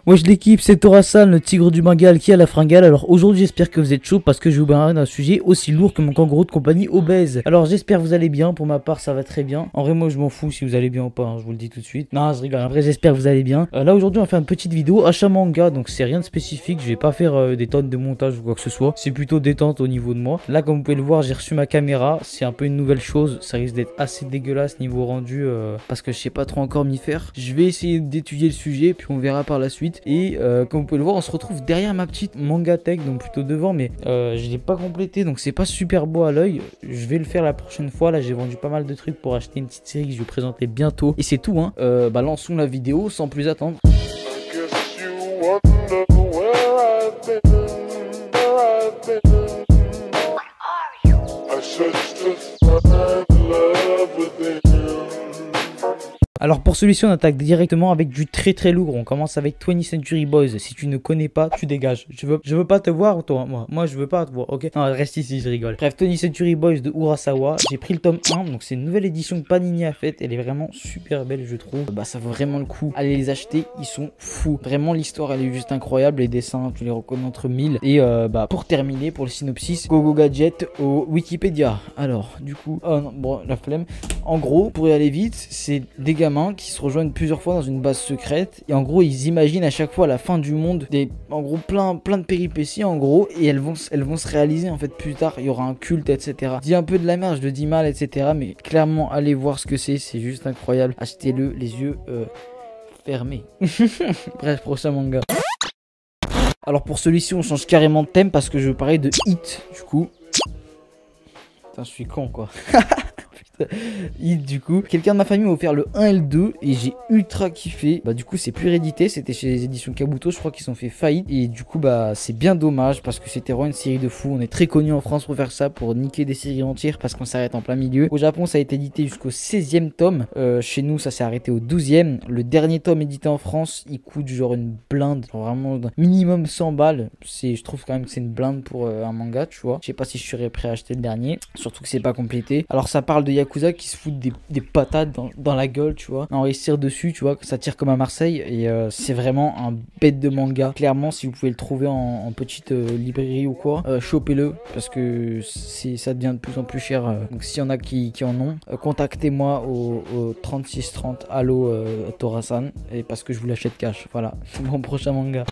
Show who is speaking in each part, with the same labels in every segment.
Speaker 1: Wesh l'équipe, c'est Torasan, le tigre du Bengale qui a la fringale. Alors aujourd'hui j'espère que vous êtes chaud parce que je vais vous parler d'un sujet aussi lourd que mon kangourou de compagnie obèse. Alors j'espère que vous allez bien, pour ma part ça va très bien. En vrai moi je m'en fous si vous allez bien ou pas, hein, je vous le dis tout de suite. Non je rigole, en vrai j'espère que vous allez bien. Là aujourd'hui on va faire une petite vidéo achat manga, donc c'est rien de spécifique. Je vais pas faire des tonnes de montage ou quoi que ce soit. C'est plutôt détente au niveau de moi. Là comme vous pouvez le voir j'ai reçu ma caméra, c'est un peu une nouvelle chose. Ça risque d'être assez dégueulasse niveau rendu parce que je sais pas trop encore m'y faire. Je vais essayer d'étudier le sujet puis on verra par la suite. Et comme vous pouvez le voir on se retrouve derrière ma petite manga tech, donc plutôt devant, mais je l'ai pas complété donc c'est pas super beau à l'œil. Je vais le faire la prochaine fois. Là j'ai vendu pas mal de trucs pour acheter une petite série que je vais présenter bientôt et c'est tout hein. Lançons la vidéo sans plus attendre. Alors pour celui-ci on attaque directement avec du très lourd. On commence avec 20th Century Boys. Si tu ne connais pas, tu dégages. Je veux pas te voir toi. Moi je veux pas te voir, ok. Non reste ici, je rigole. Bref, 20th Century Boys de Urasawa. J'ai pris le tome 1. Donc c'est une nouvelle édition que Panini a faite. Elle est vraiment super belle je trouve. Ça vaut vraiment le coup. Allez les acheter, ils sont fous. Vraiment l'histoire elle est juste incroyable. Les dessins tu les reconnais entre 1000. Et pour terminer, pour le synopsis, Gogo Gadget au Wikipédia. Alors du coup, oh non, bon la flemme. En gros, pour y aller vite, c'est des gamins qui se rejoignent plusieurs fois dans une base secrète et en gros ils imaginent à chaque fois la fin du monde, en gros plein de péripéties en gros, et elles vont se réaliser en fait plus tard. Il y aura un culte etc. Je dis un peu de la merde, je le dis mal etc. Mais clairement allez voir ce que c'est juste incroyable. Achetez-le les yeux fermés. Bref, prochain manga. Alors pour celui-ci on change carrément de thème parce que je veux parler de Hit du coup. Putain je suis con quoi. Hit du coup, quelqu'un de ma famille m'a offert le 1 et le 2 et j'ai ultra kiffé. Du coup c'est plus réédité, c'était chez les éditions Kabuto, je crois qu'ils ont fait faillite et du coup c'est bien dommage parce que c'était vraiment une série de fous. On est très connu en France pour faire ça, pour niquer des séries entières parce qu'on s'arrête en plein milieu. Au Japon ça a été édité jusqu'au 16e tome, chez nous ça s'est arrêté au 12e. Le dernier tome édité en France il coûte genre une blinde, genre vraiment minimum 100 balles. Je trouve quand même que c'est une blinde pour un manga, tu vois. Je sais pas si je serais prêt à acheter le dernier, surtout que c'est pas complété. Alors ça parle de Yakuza qui se foutent des patates dans la gueule, tu vois. Non, ils se tirent dessus, tu vois, ça tire comme à Marseille. Et c'est vraiment un bête de manga. Clairement, si vous pouvez le trouver en petite librairie ou quoi, chopez-le parce que ça devient de plus en plus cher. Donc s'il y en a qui en ont, contactez-moi au 3630 allo Torasan, et parce que je vous l'achète cash. Voilà, mon prochain manga.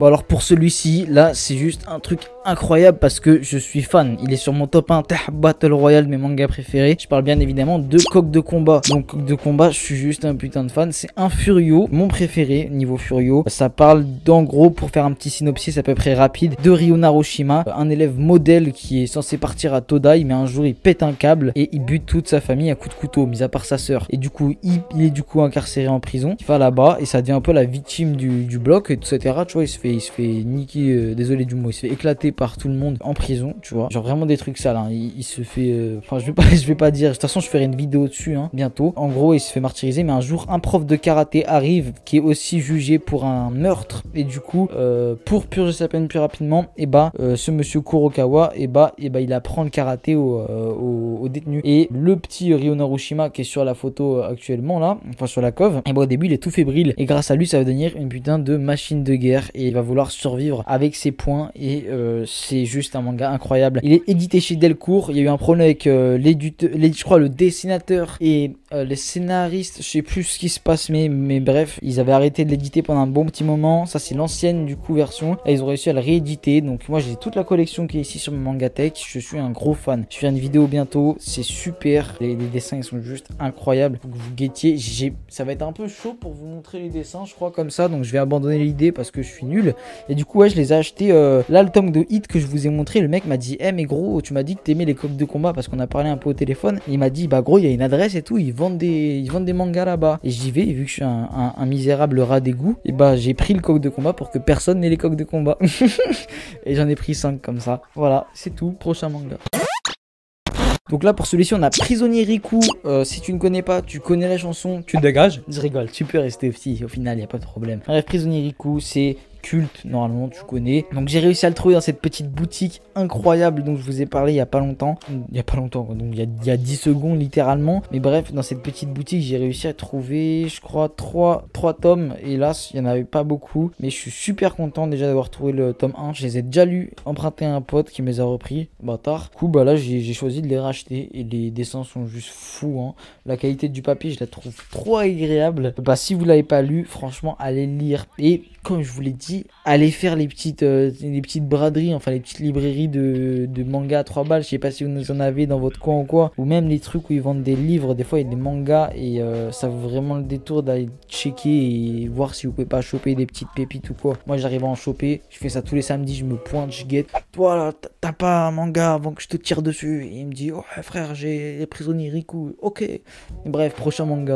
Speaker 1: Bon alors pour celui-ci, là c'est juste un truc incroyable parce que je suis fan. Il est sur mon top 1 Battle Royale de mes mangas préférés. Je parle bien évidemment de Coq de Combat. Donc Coq de Combat, je suis juste un putain de fan. C'est un Furio, mon préféré niveau Furio. Ça parle d'en gros, pour faire un petit synopsis à peu près rapide, de Ryo Narushima, un élève modèle qui est censé partir à Todai, mais un jour il pète un câble et il bute toute sa famille à coups de couteau, mis à part sa sœur. Et du coup il est du coup incarcéré en prison. Il va là-bas et ça devient un peu la victime du bloc, etc. Tu vois, il se fait niquer, désolé du mot, il se fait éclater par tout le monde en prison, tu vois. Genre vraiment des trucs sales, hein. Il se fait... Enfin, je vais pas dire... De toute façon, je ferai une vidéo dessus, hein, bientôt. En gros, il se fait martyriser, mais un jour, un prof de karaté arrive qui est aussi jugé pour un meurtre. Et du coup, pour purger sa peine plus rapidement, ce monsieur Kurokawa, il apprend le karaté au détenu. Et le petit Ryo Narushima qui est sur la photo actuellement, là, enfin sur la cove, au début, il est tout fébrile. Et grâce à lui, ça va devenir une putain de machine de guerre. Et il va vouloir survivre avec ses points et c'est juste un manga incroyable. Il est édité chez Delcourt. Il y a eu un problème avec je crois le dessinateur et les scénaristes, je sais plus ce qui se passe, mais bref, ils avaient arrêté de l'éditer pendant un bon petit moment. Ça c'est l'ancienne du coup version et ils ont réussi à le rééditer. Donc moi j'ai toute la collection qui est ici sur mon manga tech. Je suis un gros fan. Je fais une vidéo bientôt, c'est super. Les dessins ils sont juste incroyables. Faut que vous guettiez. Ça va être un peu chaud pour vous montrer les dessins, je crois, comme ça, donc je vais abandonner l'idée parce que je suis nul. Et du coup ouais je les ai achetés. Là le tome de Hit que je vous ai montré, le mec m'a dit mais gros tu m'as dit que t'aimais les coqs de combat parce qu'on a parlé un peu au téléphone. Et il m'a dit gros il y a une adresse et tout, ils vendent des mangas là-bas. Et j'y vais et vu que je suis un misérable rat d'égout, et j'ai pris le coq de combat pour que personne n'ait les coqs de combat. Et j'en ai pris 5 comme ça. Voilà c'est tout, prochain manga. Donc là pour celui-ci on a Prisonnier Riku. Si tu ne connais pas, tu connais la chanson, tu dégages. Je rigole, tu peux rester aussi, au final il n'y a pas de problème. Bref, Prisonnier Riku, c'est culte, normalement tu connais. Donc j'ai réussi à le trouver dans cette petite boutique incroyable dont je vous ai parlé il y a pas longtemps. Quoi. Donc il y a 10 secondes littéralement. Mais bref, dans cette petite boutique, j'ai réussi à trouver, je crois, 3 tomes. Hélas, il n'y en avait pas beaucoup. Mais je suis super content déjà d'avoir trouvé le tome 1. Je les ai déjà lus, emprunté à un pote qui me les a repris. Bâtard. Du coup, bah là, j'ai choisi de les racheter. Et les dessins sont juste fous. Hein. La qualité du papier, je la trouve trop agréable. Bah si vous l'avez pas lu, franchement, allez le lire. Et comme je vous l'ai dit, allez faire les petites braderies, enfin les petites librairies de manga à 3 balles. Je sais pas si vous en avez dans votre coin ou quoi. Ou même les trucs où ils vendent des livres. Des fois, il y a des mangas et ça vaut vraiment le détour d'aller checker et voir si vous pouvez pas choper des petites pépites ou quoi. Moi, j'arrive à en choper. Je fais ça tous les samedis. Je me pointe, je guette. Toi là, t'as pas un manga avant que je te tire dessus. Et il me dit, ouais frère, j'ai les prisonniers Riku. Ok. Bref, prochain manga.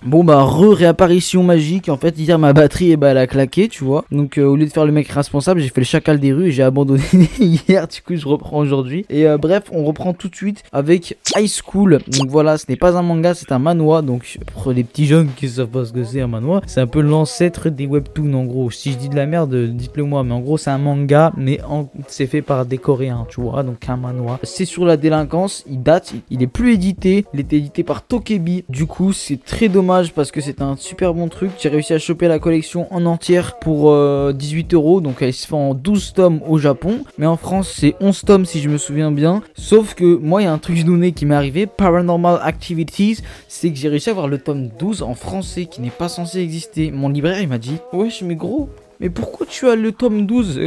Speaker 1: Bon bah réapparition magique. En fait hier ma batterie elle a claqué, tu vois. Donc au lieu de faire le mec responsable, j'ai fait le chacal des rues et j'ai abandonné hier. Du coup je reprends aujourd'hui. Et bref, on reprend tout de suite avec High School. Donc voilà, ce n'est pas un manga, c'est un manhwa. Donc pour les petits jeunes qui savent pas ce que c'est un manhwa, c'est un peu l'ancêtre des webtoons en gros. Si je dis de la merde, dites-le moi. Mais en gros c'est un manga, mais c'est fait par des Coréens, tu vois. Donc un manhwa. C'est sur la délinquance, il date, il est plus édité. Il était édité par Tokebi. Du coup c'est très dommage parce que c'est un super bon truc. J'ai réussi à choper la collection en entière pour 18 €. Donc elle se fait en 12 tomes au Japon. Mais en France c'est 11 tomes si je me souviens bien. Sauf que moi il y a un truc donné qui m'est arrivé. Paranormal Activities. C'est que j'ai réussi à avoir le tome 12 en français qui n'est pas censé exister. Mon libraire il m'a dit, wesh mais gros, mais pourquoi tu as le tome 12,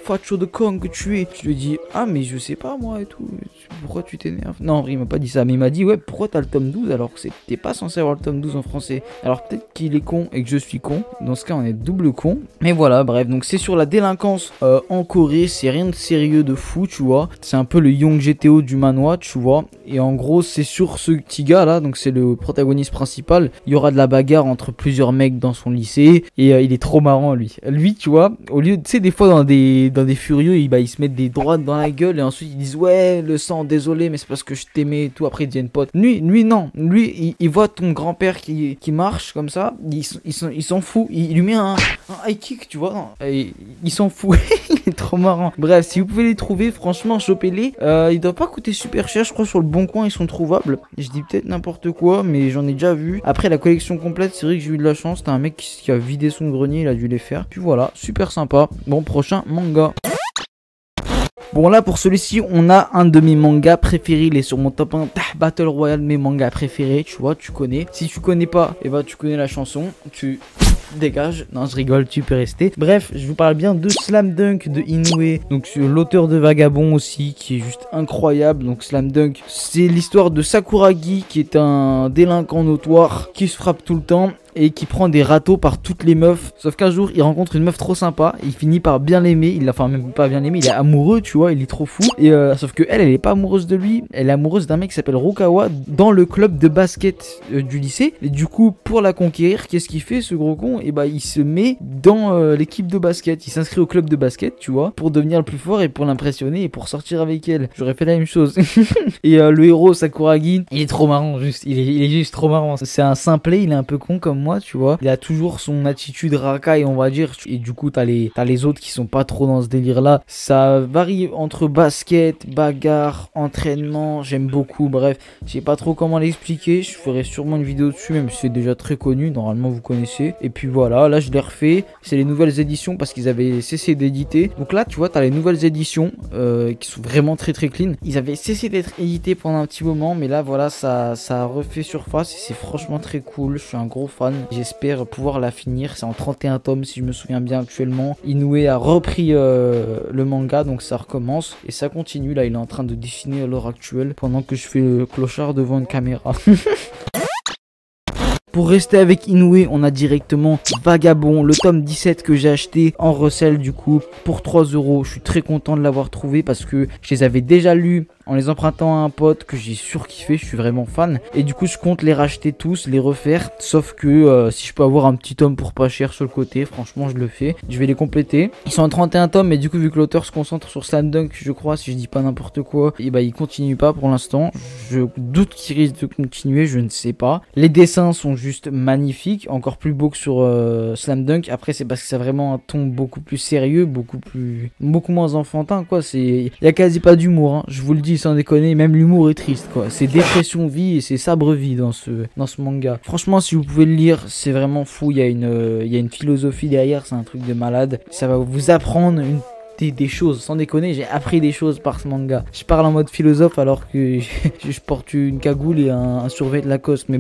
Speaker 1: facho de con que tu es? Je lui ai dit, ah mais je sais pas moi et tout, pourquoi tu t'énerves? Non, en vrai il m'a pas dit ça, mais il m'a dit, ouais, pourquoi t'as le tome 12 alors que t'es pas censé avoir le tome 12 en français? Alors peut-être qu'il est con et que je suis con, dans ce cas on est double con. Mais voilà, bref, donc c'est sur la délinquance en Corée, c'est rien de sérieux de fou, tu vois. C'est un peu le Young GTO du manhwa, tu vois. Et en gros c'est sur ce petit gars là, donc c'est le protagoniste principal. Il y aura de la bagarre entre plusieurs mecs dans son lycée et il est trop marrant lui, tu vois, au lieu, tu sais, des fois dans des furieux, ils se mettent des droites dans la gueule et ensuite ils disent ouais, le sang, désolé, mais c'est parce que je t'aimais et tout. Après ils deviennent potes. Lui non, lui il voit ton grand-père qui marche comme ça, il s'en fout, il lui met un high kick, tu vois, non, il s'en fout. Il est trop marrant. Bref, si vous pouvez les trouver, franchement, chopez-les. Ils doivent pas coûter super cher, je crois, sur le bon coin ils sont trouvables. Je dis peut-être n'importe quoi, mais j'en ai déjà vu. Après la collection complète, c'est vrai que j'ai eu de la chance. T'as un mec qui a vidé son grenier, il a dû les faire. Puis voilà, super sympa. Bon, prochain manga. Bon là pour celui-ci on a un de mes mangas préférés, il est sur mon top 1 Battle Royale, mes mangas préférés, tu vois, tu connais. Si tu connais pas, et bah tu connais la chanson, tu dégage. Non je rigole, tu peux rester. Bref, je vous parle bien de Slam Dunk de Inoue, donc l'auteur de Vagabond aussi, qui est juste incroyable. Donc Slam Dunk, c'est l'histoire de Sakuragi qui est un délinquant notoire qui se frappe tout le temps et qui prend des râteaux par toutes les meufs. Sauf qu'un jour, il rencontre une meuf trop sympa. Il finit par bien l'aimer. Enfin, même pas bien l'aimer. Il est amoureux, tu vois. Il est trop fou. Et sauf que elle est pas amoureuse de lui. Elle est amoureuse d'un mec qui s'appelle Rukawa dans le club de basket du lycée. Et du coup, pour la conquérir, qu'est-ce qu'il fait, ce gros con? Et bah, il se met dans l'équipe de basket. Il s'inscrit au club de basket, tu vois, pour devenir le plus fort et pour l'impressionner et pour sortir avec elle. J'aurais fait la même chose. Et le héros, Sakuragi, il est trop marrant. Juste, il est juste trop marrant. C'est un simplet. Il est un peu con comme moi, tu vois. Il a toujours son attitude racaille, on va dire. Et du coup, t'as les autres qui sont pas trop dans ce délire-là. Ça varie entre basket, bagarre, entraînement. J'aime beaucoup. Bref, je sais pas trop comment l'expliquer. Je ferai sûrement une vidéo dessus, même si c'est déjà très connu. Normalement, vous connaissez. Et puis voilà, là, je l'ai refait. C'est les nouvelles éditions parce qu'ils avaient cessé d'éditer. Donc là, tu vois, t'as les nouvelles éditions qui sont vraiment très très clean. Ils avaient cessé d'être édités pendant un petit moment, mais là, voilà, ça a refait surface et c'est franchement très cool. Je suis un gros fan. J'espère pouvoir la finir. C'est en 31 tomes si je me souviens bien actuellement. Inoue a repris le manga, donc ça recommence et ça continue. Là, il est en train de dessiner à l'heure actuelle pendant que je fais le clochard devant une caméra. Pour rester avec Inoue, on a directement Vagabond, le tome 17 que j'ai acheté en recel du coup pour 3 €. Je suis très content de l'avoir trouvé parce que je les avais déjà lus en les empruntant à un pote que j'ai surkiffé, je suis vraiment fan. Et du coup je compte les racheter tous, les refaire, sauf que si je peux avoir un petit tome pour pas cher sur le côté, franchement je le fais. Je vais les compléter. Ils sont en 31 tomes, mais du coup vu que l'auteur se concentre sur Slam Dunk, je crois, si je dis pas n'importe quoi, et bah il continue pas pour l'instant. Je doute qu'il risque de continuer, je ne sais pas. Les dessins sont juste magnifiques, encore plus beaux que sur Slam Dunk. Après c'est parce que c'est vraiment un ton beaucoup plus sérieux, beaucoup moins enfantin quoi. Il y a quasi pas d'humour, hein. Je vous le dis sans déconner, même l'humour est triste quoi. C'est dépression vie et c'est sabre vie dans ce manga. Franchement si vous pouvez le lire, c'est vraiment fou. Il y a une philosophie derrière, c'est un truc de malade. Ça va vous apprendre des choses, sans déconner, j'ai appris des choses par ce manga. Je parle en mode philosophe alors que je porte une cagoule et un survêt de Lacoste, mais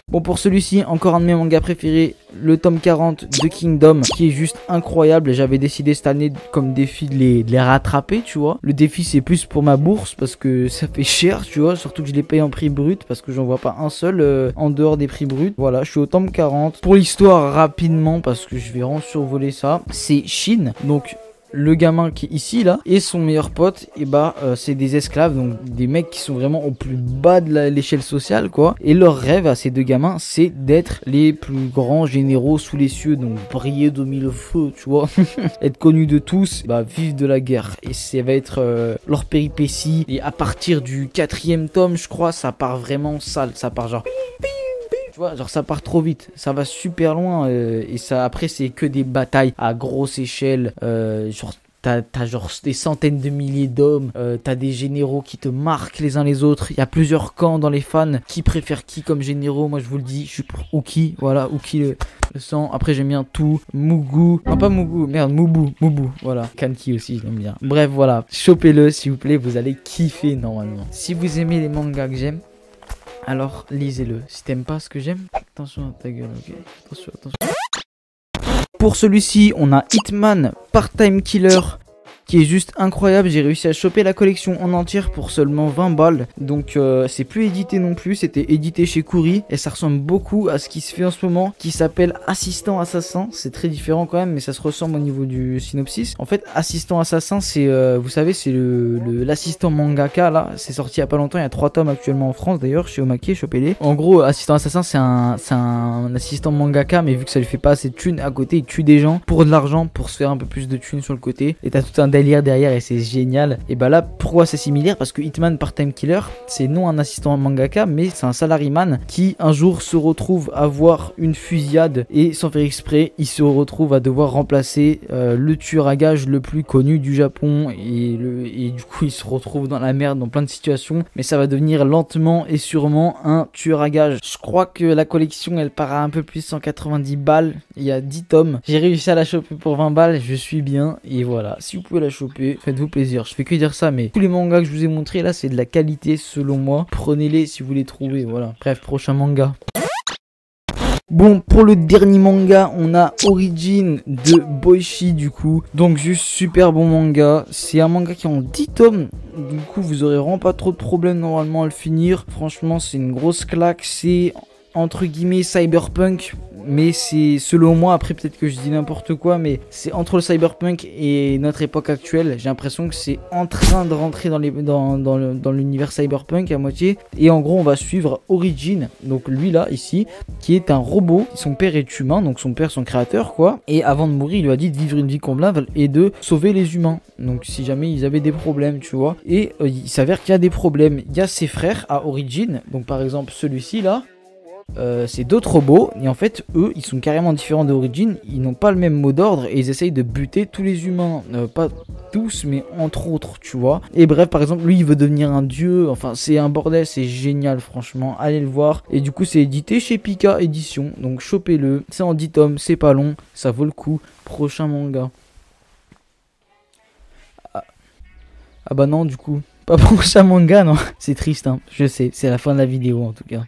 Speaker 1: bon, pour celui-ci, encore un de mes mangas préférés, le tome 40 de Kingdom, qui est juste incroyable. J'avais décidé cette année comme défi de les rattraper, tu vois. Le défi, c'est plus pour ma bourse, parce que ça fait cher, tu vois. Surtout que je les paye en prix brut, parce que j'en vois pas un seul en dehors des prix bruts. Voilà, je suis au tome 40. Pour l'histoire, rapidement, parce que je vais vraiment survoler ça, c'est Shin, donc le gamin qui est ici là et son meilleur pote, et c'est des esclaves, donc des mecs qui sont vraiment au plus bas de l'échelle sociale quoi. Et leur rêve à ces deux gamins, c'est d'être les plus grands généraux sous les cieux, donc briller de mille feux, tu vois. Être connus de tous, vivre de la guerre. Et ça va être leur péripétie. Et à partir du 4e tome, je crois, ça part vraiment sale. Ça part genre... Tu vois, genre ça part trop vite, ça va super loin et ça après c'est que des batailles à grosse échelle, genre t'as genre des centaines de milliers d'hommes, t'as des généraux qui te marquent les uns les autres, il y a plusieurs camps dans les fans, qui préfère qui comme généraux, moi je vous le dis, je suis pour Uki, voilà, Uki le sang, après j'aime bien tout, Mugu, non pas Mugu, merde, Mubu, voilà, Kanki aussi j'aime bien, bref voilà, chopez-le s'il vous plaît, vous allez kiffer normalement. Si vous aimez les mangas que j'aime, alors lisez-le. Si t'aimes pas ce que j'aime, attention à ta gueule, ok. Attention. Pour celui-ci, on a Hitman Part-Time Killer, qui est juste incroyable. J'ai réussi à choper la collection en entière pour seulement 20 balles. Donc c'est plus édité non plus, c'était édité chez Kuri. Et ça ressemble beaucoup à ce qui se fait en ce moment, qui s'appelle Assistant Assassin. C'est très différent quand même, mais ça se ressemble au niveau du synopsis. En fait, Assistant Assassin, c'est, vous savez, c'est l'assistant mangaka là. C'est sorti il y a pas longtemps, il y a 3 tomes actuellement en France d'ailleurs, chez Omake, chopez-les. En gros, Assistant Assassin, c'est un assistant mangaka, mais vu que ça lui fait pas assez de thunes à côté, il tue des gens pour de l'argent, pour se faire un peu plus de thunes sur le côté. Et t'as tout un délire derrière et c'est génial. Et là, pourquoi c'est similaire? Parce que Hitman Part-Time Killer, c'est non un assistant mangaka, mais c'est un salaryman qui un jour se retrouve à voir une fusillade et sans faire exprès, il se retrouve à devoir remplacer le tueur à gages le plus connu du Japon et du coup il se retrouve dans la merde dans plein de situations, mais ça va devenir lentement et sûrement un tueur à gages. Je crois que la collection elle part à un peu plus de 190 balles, il y a 10 tomes, j'ai réussi à la choper pour 20 balles, je suis bien et voilà, si vous pouvez la choper, faites-vous plaisir. Je fais que dire ça, mais tous les mangas que je vous ai montré là, c'est de la qualité selon moi. Prenez-les si vous les trouvez, voilà. Bref, prochain manga. Bon, pour le dernier manga, on a Origin de Boichi du coup. Donc juste super bon manga. C'est un manga qui est en 10 tomes. Du coup, vous aurez vraiment pas trop de problèmes normalement à le finir. Franchement, c'est une grosse claque. C'est entre guillemets cyberpunk, mais c'est selon moi, après peut-être que je dis n'importe quoi, mais c'est entre le cyberpunk et notre époque actuelle. J'ai l'impression que c'est en train de rentrer dans l'univers cyberpunk à moitié. Et en gros on va suivre Origin, donc lui là ici, qui est un robot. Son père est humain, donc son père son créateur quoi, et avant de mourir il lui a dit de vivre une vie convenable et de sauver les humains, donc si jamais ils avaient des problèmes tu vois. Et il s'avère qu'il y a des problèmes. Il y a ses frères à Origin, donc par exemple celui-ci là, c'est d'autres robots et en fait eux ils sont carrément différents d'Origin, ils n'ont pas le même mot d'ordre et ils essayent de buter tous les humains, pas tous mais entre autres tu vois. Et bref, par exemple lui il veut devenir un dieu, enfin c'est un bordel, c'est génial franchement, allez le voir. Et du coup c'est édité chez Pika Édition, donc chopez-le, c'est en 10 tomes, c'est pas long, ça vaut le coup. Prochain manga. Ah bah non du coup, pas prochain manga non, c'est triste hein, je sais, c'est la fin de la vidéo en tout cas.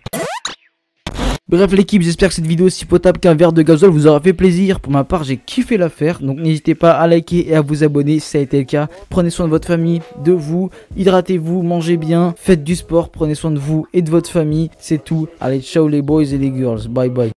Speaker 1: Bref l'équipe, j'espère que cette vidéo aussi potable qu'un verre de gazole vous aura fait plaisir. Pour ma part j'ai kiffé l'affaire, donc n'hésitez pas à liker et à vous abonner si ça a été le cas. Prenez soin de votre famille, de vous, hydratez-vous, mangez bien, faites du sport, prenez soin de vous et de votre famille, c'est tout. Allez ciao les boys et les girls, bye bye.